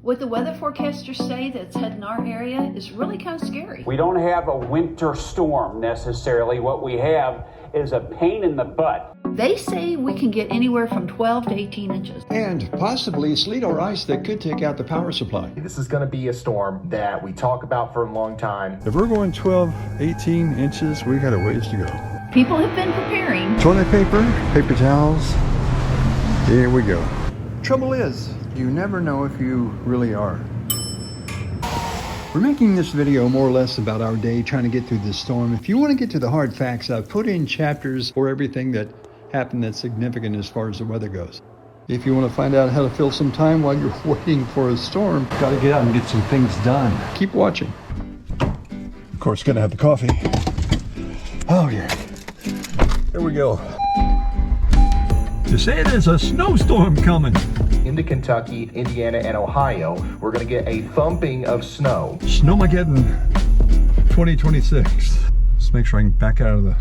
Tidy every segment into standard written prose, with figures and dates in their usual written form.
What the weather forecasters say that's heading our area is really kind of scary. We don't have a winter storm necessarily. What we have is a pain in the butt. They say we can get anywhere from 12 to 18 inches. And possibly sleet or ice that could take out the power supply. This is going to be a storm that we talk about for a long time. If we're going 12, 18 inches, we got a ways to go. People have been preparing. Toilet paper, paper towels, here we go. Trouble is, you never know if you really are. We're making this video more or less about our day trying to get through this storm. If you want to get to the hard facts, I've put in chapters for everything that happened that's significant as far as the weather goes. If you want to find out how to fill some time while you're waiting for a storm, got to get out and get some things done. Keep watching. Of course, gonna have the coffee. Oh yeah. There we go. To say there's a snowstorm coming. Into Kentucky, Indiana, and Ohio, we're going to get a thumping of snow. Snowmageddon 2026. Let's make sure I can back out of the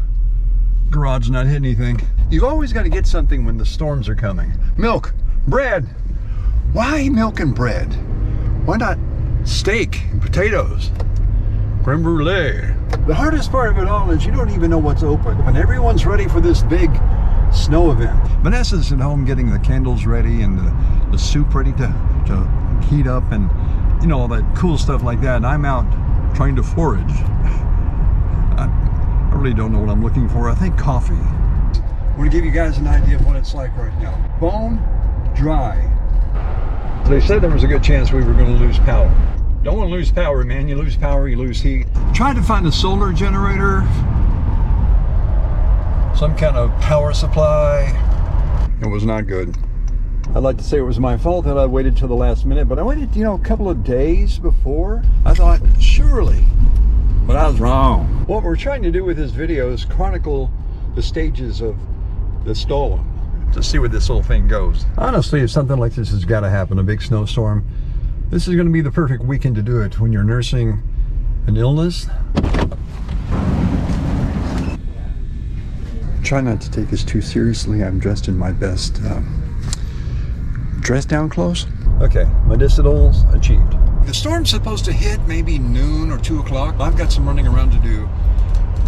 garage and not hit anything. You've always got to get something when the storms are coming. Milk, bread. Why milk and bread? Why not steak and potatoes? Creme brulee. The hardest part of it all is you don't even know what's open. When everyone's ready for this big snow event. Vanessa's at home getting the candles ready and the soup ready to heat up and, you know, all that cool stuff like that. And I'm out trying to forage. I really don't know what I'm looking for. I think coffee. I want to give you guys an idea of what it's like right now. Bone dry. They said there was a good chance we were going to lose power. Don't want to lose power, man. You lose power, you lose heat. Tried to find a solar generator, some kind of power supply. It was not good. I'd like to say it was my fault that I waited till the last minute, but I waited, you know, a couple of days before. I thought, surely, but I was wrong. What we're trying to do with this video is chronicle the stages of the storm to see where this whole thing goes. Honestly, if something like this has got to happen, a big snowstorm, this is going to be the perfect weekend to do it when you're nursing an illness. Try not to take this too seriously. I'm dressed in my best dress down clothes. Okay, medicinals achieved. The storm's supposed to hit maybe noon or 2 o'clock. I've got some running around to do.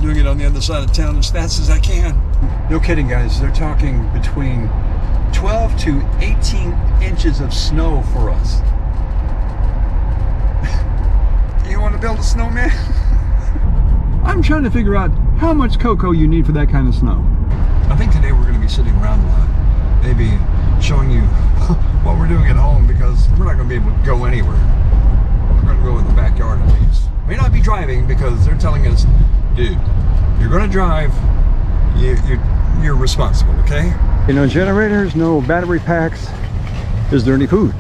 Doing it on the other side of town as fast as I can. No kidding, guys. They're talking between 12 to 18 inches of snow for us. You want to build a snowman? I'm trying to figure out how much cocoa you need for that kind of snow. I think today we're going to be sitting around a lot, maybe showing you what we're doing at home because we're not going to be able to go anywhere. We're going to go in the backyard at least. May not be driving because they're telling us, dude, you're going to drive, you're responsible, okay? You know, generators, no battery packs. Is there any food?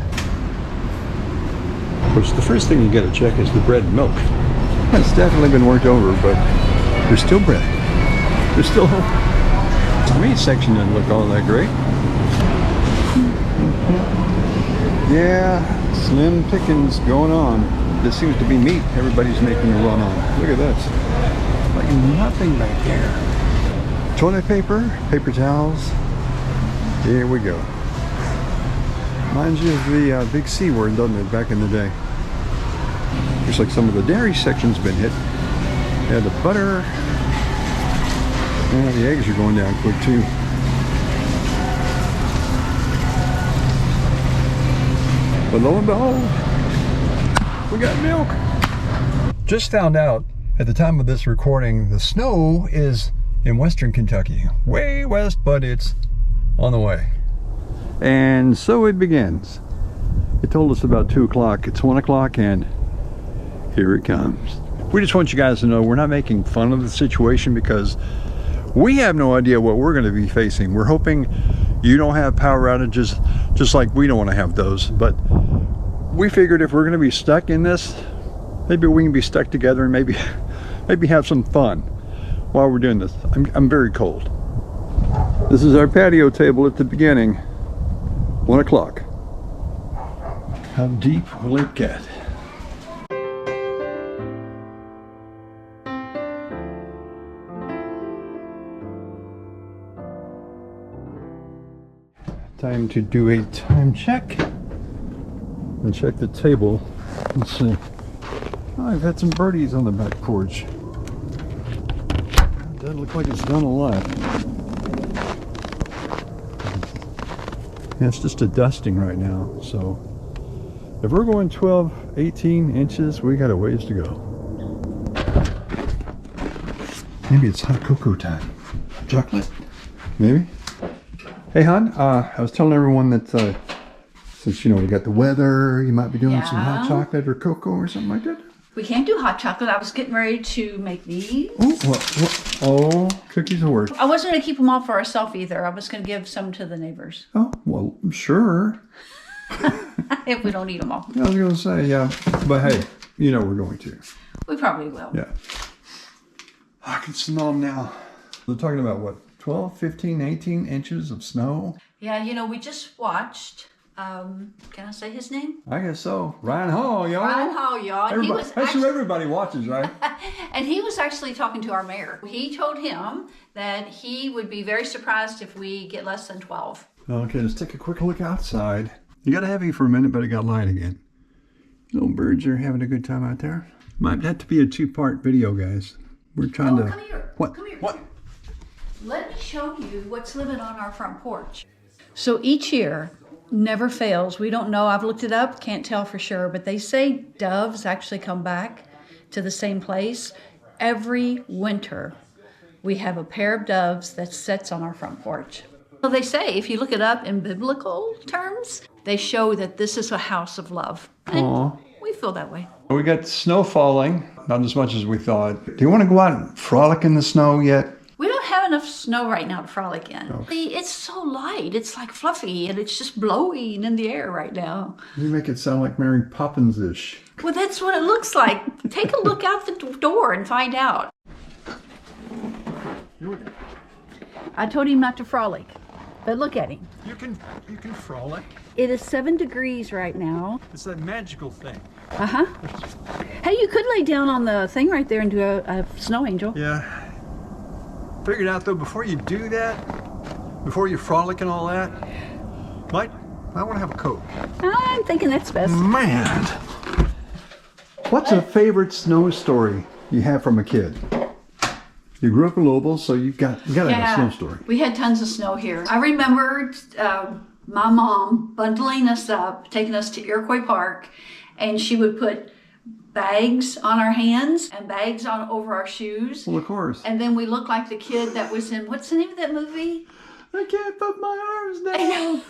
Of course, the first thing you got to check is the bread and milk. It's definitely been worked over, but there's still bread. There's still hope. The meat section doesn't look all that great. Yeah, slim pickings going on. This seems to be meat everybody's making a run on. Look at that. Like nothing back there. Toilet paper, paper towels. Here we go. Reminds you of the big C word, doesn't it, back in the day? Looks like some of the dairy section's been hit. Yeah, the butter. Yeah, the eggs are going down quick too. But lo and behold, we got milk. Just found out at the time of this recording, the snow is in western Kentucky. Way west, but it's on the way. And so it begins. It told us about 2 o'clock. It's 1 o'clock and here it comes. We just want you guys to know we're not making fun of the situation because we have no idea what we're going to be facing. We're hoping you don't have power outages just like we don't want to have those. But we figured if we're going to be stuck in this, maybe we can be stuck together and maybe have some fun while we're doing this. I'm very cold. This is our patio table at the beginning. 1 o'clock. How deep will it get? Time to do a time check. and check the table. Let's see. Oh, I've had some birdies on the back porch. Doesn't look like it's done a lot. Yeah, it's just a dusting right now. So if we're going 12, 18 inches, we got a ways to go. Maybe it's hot cocoa time. Chocolate? Maybe? Hey, hon, I was telling everyone that since, you know, we got the weather, you might be doing some hot chocolate or cocoa or something like that. We can't do hot chocolate. I was getting ready to make these. Oh, what? Oh, cookies will work. I wasn't going to keep them all for ourselves either. I was going to give some to the neighbors. Oh, well, sure. If we don't eat them all. I was going to say, yeah. But hey, you know we're going to. We probably will. Yeah. I can smell them now. They're talking about what? 12, 15, 18 inches of snow? Yeah, you know, we just watched, can I say his name? I guess so. Ryan Hall, y'all. Ryan Hall, y'all. And That's who everybody watches, right? And he was actually talking to our mayor. He told him that he would be very surprised if we get less than 12. Okay, let's take a quick look outside. You got heavy for a minute, but it got light again. Little birds are having a good time out there. Might have to be a two-part video, guys. We're trying to... Come here. What? Come here. What? Let me show you what's living on our front porch. So each year, never fails. We don't know. I've looked it up. Can't tell for sure. But they say doves actually come back to the same place. Every winter, we have a pair of doves that sits on our front porch. Well, they say, if you look it up in biblical terms, they show that this is a house of love. And we feel that way. We got snow falling, not as much as we thought. Do you want to go out and frolic in the snow yet? We don't have enough snow right now to frolic in. Okay. It's so light. It's like fluffy, and it's just blowing in the air right now. You make it sound like Mary Poppins-ish. Well, that's what it looks like. Take a look out the door and find out. I told him not to frolic, but look at him. You can frolic. It is 7 degrees right now. It's that magical thing. Uh-huh. Hey, you could lay down on the thing right there and do a snow angel. Yeah. Figured out though, before you do that, before you frolic and all that, might want to have a coat. I'm thinking that's best. Man, what's a favorite snow story you have from a kid? You grew up in Louisville, so you got to have a snow story. We had tons of snow here. I remember my mom bundling us up, taking us to Iroquois Park, and she would put bags on our hands and bags on over our shoes. Well, of course. And then we looked like the kid that was in, what's the name of that movie? I can't put my arms down.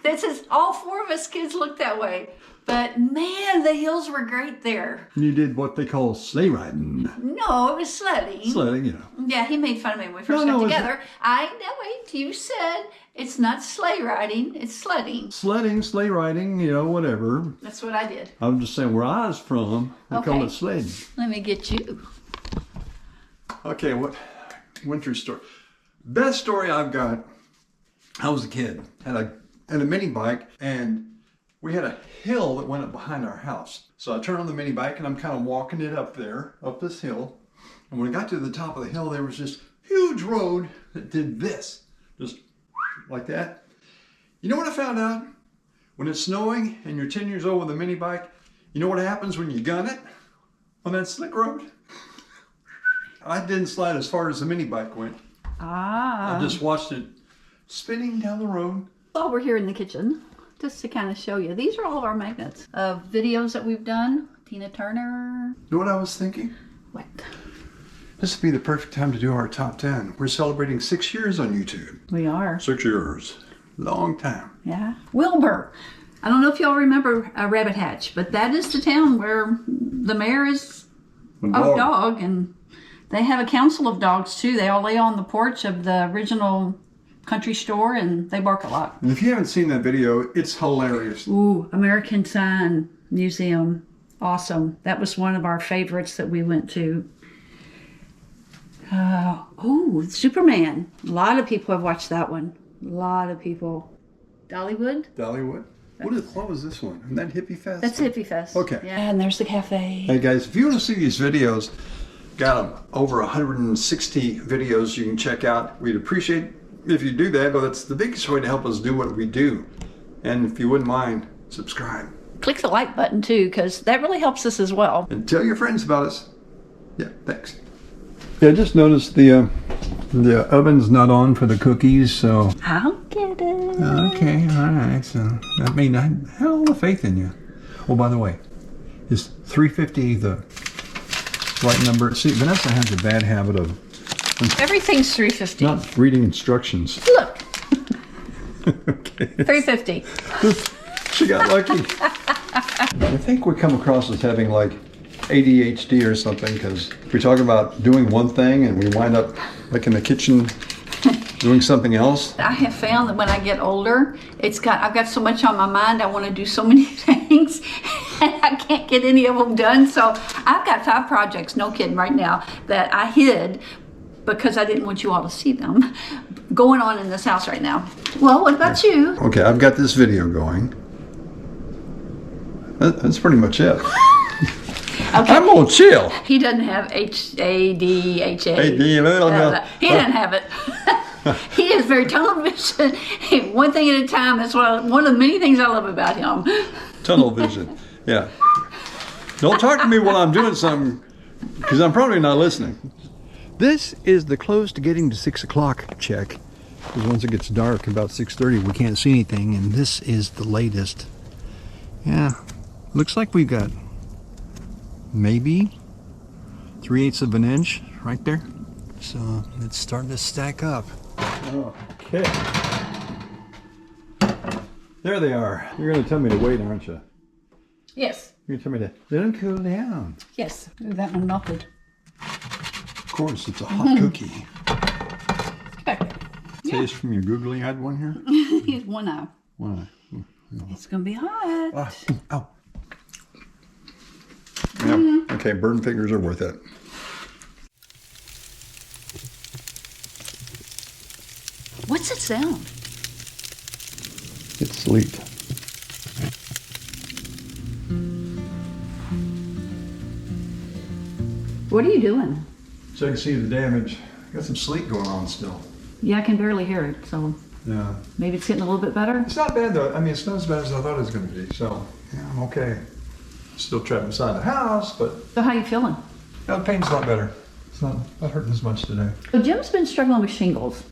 This is, all 4 of us kids looked that way. But man, the hills were great there. You did what they call sleigh riding. No, it was sledding. Sledding, you know. Yeah, he made fun of me when we first got together. Wait, you said it's not sleigh riding, it's sledding. Sledding, sleigh riding, you know, whatever. That's what I did. I'm just saying where I was from, they call it sledding. Let me get you. Okay, what winter story? Best story I've got, I was a kid, had a mini bike, and we had a hill that went up behind our house. So I turned on the mini bike and I'm kind of walking it up there, up this hill. And when I got to the top of the hill, there was this huge road that did this, just like that. You know what I found out? When it's snowing and you're 10 years old with a mini bike, you know what happens when you gun it on that slick road? I didn't slide as far as the mini bike went. I just watched it spinning down the road. While we're here in the kitchen, just to kind of show you, these are all of our magnets of videos that we've done. Tina Turner. You know what I was thinking? What? This would be the perfect time to do our top 10. We're celebrating 6 years on YouTube. We are. 6 years. Long time. Yeah. Wilbur. I don't know if y'all remember Rabbit Hatch, but that is the town where the mayor is a dog, and they have a council of dogs too. They all lay on the porch of the original country store, and they bark a lot. And if you haven't seen that video, it's hilarious. Ooh, American Sign Museum. Awesome. That was one of our favorites that we went to. Oh, Superman. A lot of people have watched that one. A lot of people. Dollywood? Dollywood. What was this one? Isn't that Hippie Fest? That's Hippie Fest. Okay. Yeah, and there's the cafe. Hey guys, if you want to see these videos, got them over 160 videos you can check out. We'd appreciate if you do that, but that's the biggest way to help us do what we do. And if you wouldn't mind, subscribe. click the like button too, because that really helps us as well. And tell your friends about us. Yeah, thanks. Yeah, I just noticed the oven's not on for the cookies, so. I'll get it. Okay, all right. So I mean, I had all the faith in you. Oh, by the way, is 350 the right number? See, Vanessa has a bad habit of Everything's 350. not reading instructions. Look, Okay. 350. She got lucky. I think we come across as having like ADHD or something, because we talk about doing one thing and we wind up like in the kitchen doing something else. I have found that when I get older, I've got so much on my mind. I want to do so many things, and I can't get any of them done. So I've got 5 projects, no kidding, right now that I hid because I didn't want you all to see them going on in this house right now. Well, what about you? Okay, I've got this video going. That's pretty much it. Okay. I'm gonna chill. He doesn't have HADHA. He doesn't have it. He is very tunnel vision. One thing at a time. That's one of the many things I love about him. Tunnel vision. Yeah. Don't talk to me while I'm doing something, because I'm probably not listening. This is the close to getting to 6 o'clock check, because once it gets dark, about 6:30, we can't see anything, and this is the latest. Yeah, looks like we've got maybe 3/8 of an inch right there. So it's starting to stack up. Okay. There they are. You're going to tell me to wait, aren't you? Yes. You're going to tell me to let them cool down. Yes. Ooh, that one melted. Of course, it's a hot cookie. Okay. Taste from your googly-eyed one here? Here's one eye. One eye. It's gonna be hot. Ow. Yeah. Okay, burned fingers are worth it. What's that sound? It's sleet. What are you doing? So I can see the damage. Got some sleet going on still. Yeah, I can barely hear it, so Yeah. maybe it's getting a little bit better. It's not bad though. I mean, it's not as bad as I thought it was going to be. So yeah, I'm okay. Still trapped inside the house, but So how you feeling? the pain's a lot better. It's not hurting as much today. So Jim's been struggling with shingles.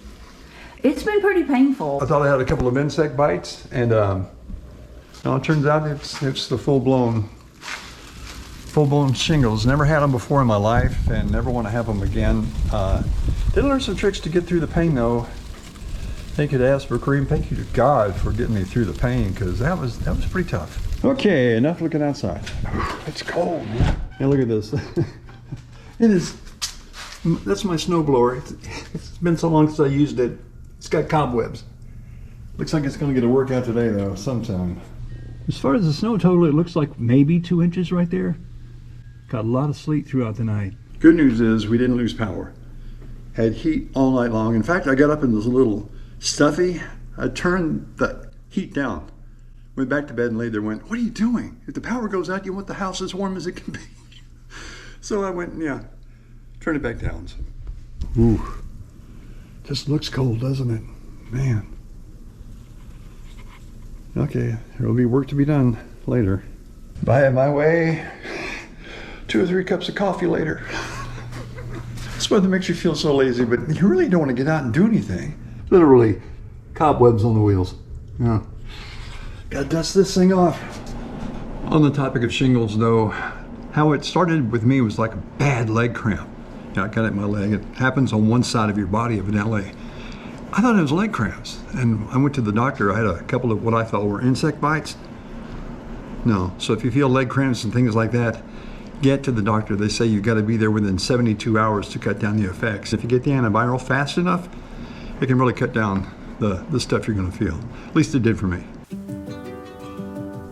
It's been pretty painful. I thought I had a couple of insect bites, and no, it turns out it's the full-blown shingles. Never had them before in my life, and never want to have them again. Did learn some tricks to get through the pain though. Thank you to Aspirin. Thank you to God for getting me through the pain, because that was pretty tough. Okay, enough looking outside. It's cold, man. And look at this. It is. That's my snowblower. It's been so long since I used it. It's got cobwebs. Looks like it's going to get a workout today, though, sometime. As far as the snow total, it looks like maybe 2 inches right there. Got a lot of sleet throughout the night. Good news is we didn't lose power. Had heat all night long. In fact, I got up in this little stuffy. I turned the heat down. Went back to bed and laid there, went, what are you doing? If the power goes out, you want the house as warm as it can be. So I went, yeah, turned it back down. Ooh, just looks cold, doesn't it? Man. Okay, there will be work to be done later. If I have my way, 2 or 3 cups of coffee later. This weather makes you feel so lazy, but you really don't want to get out and do anything. Literally, cobwebs on the wheels. Yeah. Gotta dust this thing off. On the topic of shingles though, how it started with me was like a bad leg cramp. Yeah, I got it in my leg. It happens on one side of your body evidently. I thought it was leg cramps, and I went to the doctor. I had a couple of what I thought were insect bites. No, so if you feel leg cramps and things like that, get to the doctor. They say you've got to be there within 72 hours to cut down the effects. If you get the antiviral fast enough, it can really cut down the stuff you're going to feel. At least it did for me.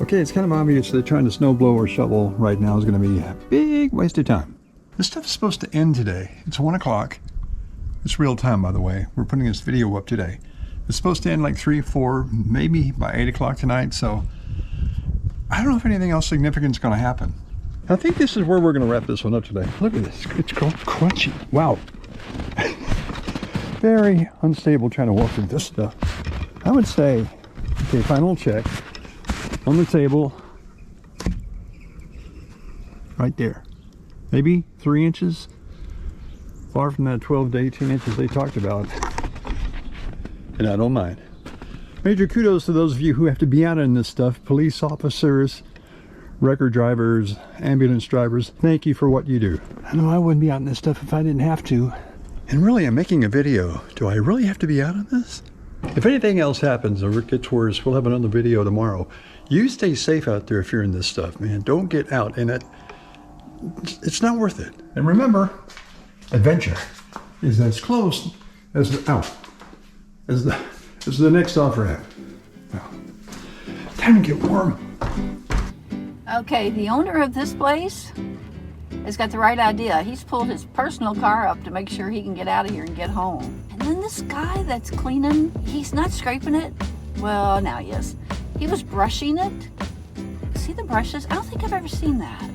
Okay, it's kind of obvious that trying to snowblow or shovel right now is going to be a big waste of time. This stuff is supposed to end today. It's 1 o'clock. It's real time, by the way. We're putting this video up today. It's supposed to end like 3, 4, maybe by 8 o'clock tonight, so I don't know if anything else significant is going to happen. I think this is where we're going to wrap this one up today. Look at this. It's called crunchy. Wow. Very unstable trying to walk through this stuff. I would say, okay, final check. On the table, right there. Maybe 3 inches. Far from that 12 to 18 inches they talked about. And I don't mind. Major kudos to those of you who have to be out in this stuff. Police officers, wrecker drivers, ambulance drivers, thank you for what you do. I know I wouldn't be out in this stuff if I didn't have to. And really, I'm making a video. Do I really have to be out on this? If anything else happens or it gets worse, we'll have another video tomorrow. You stay safe out there if you're in this stuff, man. Don't get out in it. It's not worth it. And remember, adventure is as close as the next off ramp. Well, time to get warm. Okay, the owner of this place has got the right idea. He's pulled his personal car up to make sure he can get out of here and get home. And then this guy that's cleaning, he's not scraping it. Well, now he is. He was brushing it. See the brushes? I don't think I've ever seen that.